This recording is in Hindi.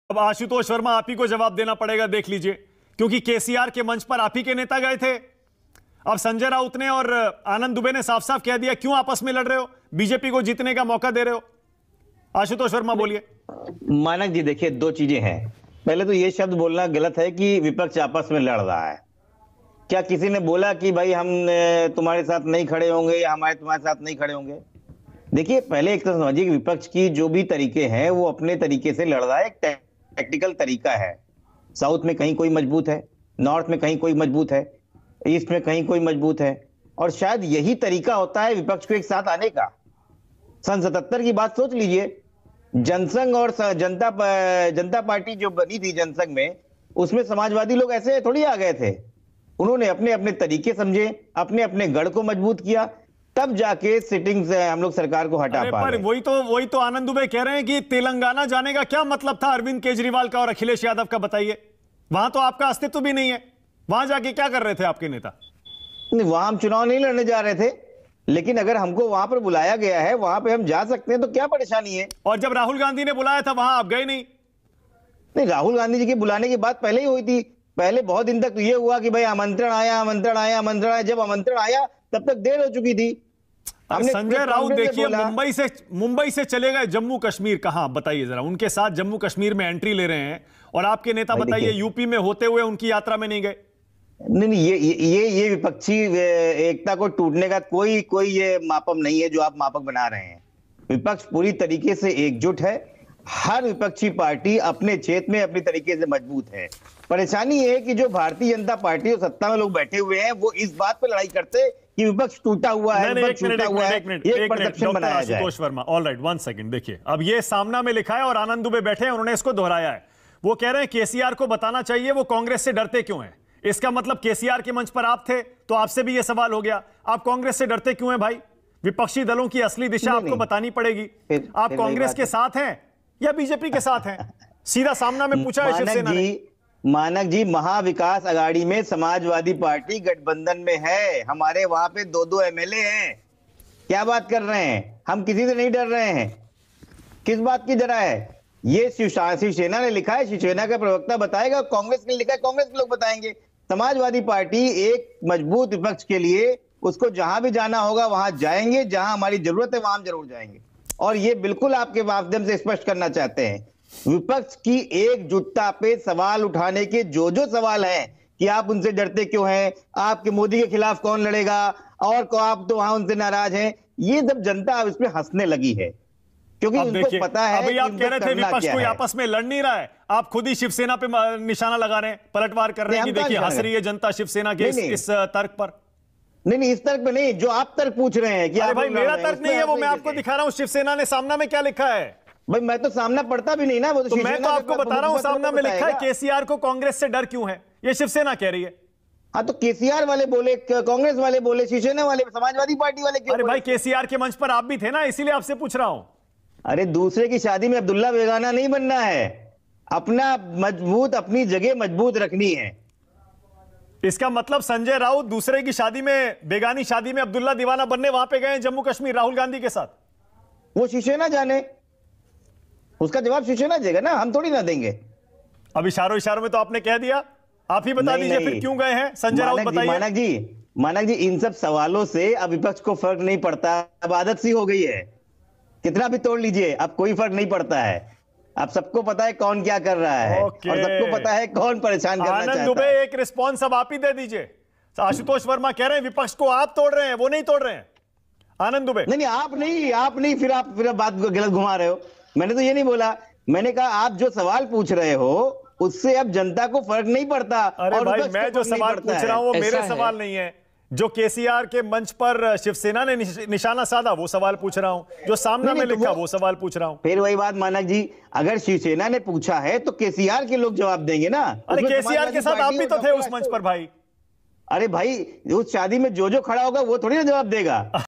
अब आशुतोष वर्मा आप ही को जवाब देना पड़ेगा, देख लीजिए, क्योंकि केसीआर के मंच पर आप ही के नेता गए थे। अब संजय राउत ने और आनंद दुबे ने साफ साफ कह दिया, क्यों आपस में लड़ रहे हो, बीजेपी को जीतने का मौका दे रहे हो। आशुतोष वर्मा बोलिए। मानक जी देखिए, दो चीजें हैं। पहले तो ये शब्द बोलना गलत है कि विपक्ष आपस में लड़ रहा है। क्या किसी ने बोला कि भाई हम तुम्हारे साथ नहीं खड़े होंगे या हमारे तुम्हारे साथ नहीं खड़े होंगे? देखिए, पहले एक तो समझिए कि विपक्ष की जो भी तरीके हैं वो अपने तरीके से लड़ रहा है, एक टैक्टिकल तरीका है। साउथ में कहीं कोई मजबूत है, नॉर्थ में कहीं कोई मजबूत है, ईस्ट में कहीं कोई मजबूत है, और शायद यही तरीका होता है विपक्ष को एक साथ आने का। सन 77 की बात सोच लीजिए, जनसंघ और जनता पार्टी जो बनी थी जनसंघ में, उसमें समाजवादी लोग ऐसे थोड़ी आ गए थे। उन्होंने अपने अपने तरीके समझे, अपने अपने गढ़ को मजबूत किया, तब जाके सिटिंग से हम लोग सरकार को हटा पा रहे। वही तो आनंद दुबे कह रहे हैं कि तेलंगाना जाने का क्या मतलब था अरविंद केजरीवाल का और अखिलेश यादव का, बताइए। वहां तो आपका अस्तित्व भी नहीं है, वहां जाके क्या कर रहे थे आपके नेता? नहीं, वहां हम चुनाव नहीं लड़ने जा रहे थे, लेकिन अगर हमको वहां पर बुलाया गया है, वहां पे हम जा सकते हैं, तो क्या परेशानी है? और जब राहुल गांधी ने बुलाया था वहां आप गए नहीं? नहीं, राहुल गांधी जी के बुलाने की बात पहले ही हुई थी। पहले बहुत दिन तक तो ये हुआ कि भाई आमंत्रण आया, आमंत्रण आया, आमंत्रण आया। जब आमंत्रण आया तब तक देर हो चुकी थी। संजय राउत देखिए मुंबई से चले गए जम्मू कश्मीर, कहां बताइए जरा, उनके साथ जम्मू कश्मीर में एंट्री ले रहे हैं, और आपके नेता बताइए यूपी में होते हुए उनकी यात्रा में नहीं गए। नहीं, ये विपक्षी एकता को टूटने का कोई ये मापक नहीं है जो आप मापक बना रहे हैं। विपक्ष पूरी तरीके से एकजुट है। हर विपक्षी पार्टी अपने क्षेत्र में अपनी तरीके से मजबूत है। परेशानी ये है कि जो भारतीय जनता पार्टी और सत्ता में लोग बैठे हुए हैं, वो इस बात पर लड़ाई करते कि विपक्ष टूटा हुआ है, विपक्ष टूटा हुआ है, ये परसेप्शन बनाया जाए। Ashutosh Verma, alright, 1 second. देखिए, अब ये सामना में लिखा है और आनंद दुबे बैठे हैं, उन्होंने इसको दोहराया है। वो कह रहे हैं केसीआर को बताना चाहिए वो कांग्रेस से डरते क्यों हैं। इसका मतलब केसीआर के मंच पर आप थे तो आपसे भी ये सवाल हो गया, आप कांग्रेस से डरते क्यों हैं भाई? विपक्षी दलों की असली दिशा आपको बतानी पड़ेगी। आप कांग्रेस के साथ हैं या बीजेपी के साथ हैं? सीधा सामना में पूछा है शिवसेना ने। मानक जी, महाविकास अघाड़ी में समाजवादी पार्टी गठबंधन में है। हमारे वहां पे 2-2 एमएलए हैं। क्या बात कर रहे हैं? हम किसी से नहीं डर रहे हैं। किस बात की डरा है? ये शिवसेना ने लिखा है, शिवसेना का प्रवक्ता बताएगा। कांग्रेस ने लिखा है, कांग्रेस के लोग बताएंगे। समाजवादी पार्टी एक मजबूत विपक्ष के लिए उसको जहां भी जाना होगा वहां जाएंगे, जहां हमारी जरूरत है वहां हम जरूर जाएंगे। और ये बिल्कुल आपके माध्यम से स्पष्ट करना चाहते हैं, विपक्ष की एकजुटता पे सवाल उठाने के जो सवाल हैं कि आप उनसे डरते क्यों हैं, आपके मोदी के खिलाफ कौन लड़ेगा, और आप तो वहां उनसे नाराज हैं, ये सब जनता अब इसमें हंसने लगी है, क्योंकि उनको पता है। अभी आप कह रहे थे विपक्ष कोई आपस में लड़ नहीं रहा है, आप खुद ही शिवसेना पे निशाना लगा रहे हैं, पलटवार कर रहे हैं कि देखिए हंस रही है जनता शिवसेना के इस तर्क पर। नहीं, इस तर्क पे नहीं, जो आप तर्क पूछ रहे हैं कि भाई मेरा तर्क नहीं है, वो मैं आपको दिखा रहा हूं। शिवसेना ने सामना में क्या लिखा है? भाई मैं तो सामना पढ़ता भी नहीं ना, वो तो मैं तो आपको बता रहा हूं, सामना में लिखा है केसीआर को कांग्रेस से डर क्यों है, ये शिवसेना कह रही है। हाँ, तो केसीआर वाले बोले, कांग्रेस वाले बोले, शिवसेना वाले, समाजवादी पार्टी वाले क्यों? अरे भाई, केसीआर के मंच पर आप भी थे ना, इसीलिए आपसे पूछ रहा हूं। अरे दूसरे की शादी में अब्दुल्ला बेगाना नहीं बनना है, अपना मजबूत, अपनी जगह मजबूत रखनी है। इसका मतलब संजय राउत दूसरे की शादी में, बेगानी शादी में अब्दुल्ला दीवाना बनने वहां पे गए जम्मू कश्मीर राहुल गांधी के साथ? वो शिवसेना जाने, उसका जवाब शिवसेना देगा ना, हम थोड़ी ना देंगे। अब इशारों में तो आपने कह दिया, आप ही बता दीजिए फिर क्यों गए हैं संजय राउत, बताइए। मानक जी, इन सब सवालों से अब विपक्ष को फर्क नहीं पड़ता, अब आदत सी हो गई है। कितना भी तोड़ लीजिए, अब कोई फर्क नहीं पड़ता है। अब सबको पता है कौन क्या कर रहा है, और सबको पता है कौन परेशान करना चाहता है। आनंद दुबे, एक रिस्पॉन्स अब आप ही दे दीजिए। आशुतोष वर्मा कह रहे हैं विपक्ष को आप तोड़ रहे हैं, वो नहीं तोड़ रहे हैं। आनंद दुबे, नहीं, आप नहीं, फिर आप बात गलत घुमा रहे हो। मैंने तो ये नहीं बोला, मैंने कहा आप जो सवाल पूछ रहे हो उससे अब जनता को फर्क नहीं पड़ता। अरे भाई, मैं जो सवाल पूछ रहा हूं वो मेरे सवाल नहीं है। जो केसीआर के मंच पर शिवसेना ने निशाना साधा वो सवाल पूछ रहा हूं, जो सामना में लिखा वो सवाल पूछ रहा हूं। फिर वही बात मानक जी, अगर शिवसेना ने पूछा है तो केसीआर के लोग जवाब देंगे ना। अरे केसीआर के साथ आप भी तो थे उस मंच पर भाई। अरे भाई, उस शादी में जो खड़ा होगा वो थोड़ी ना जवाब देगा।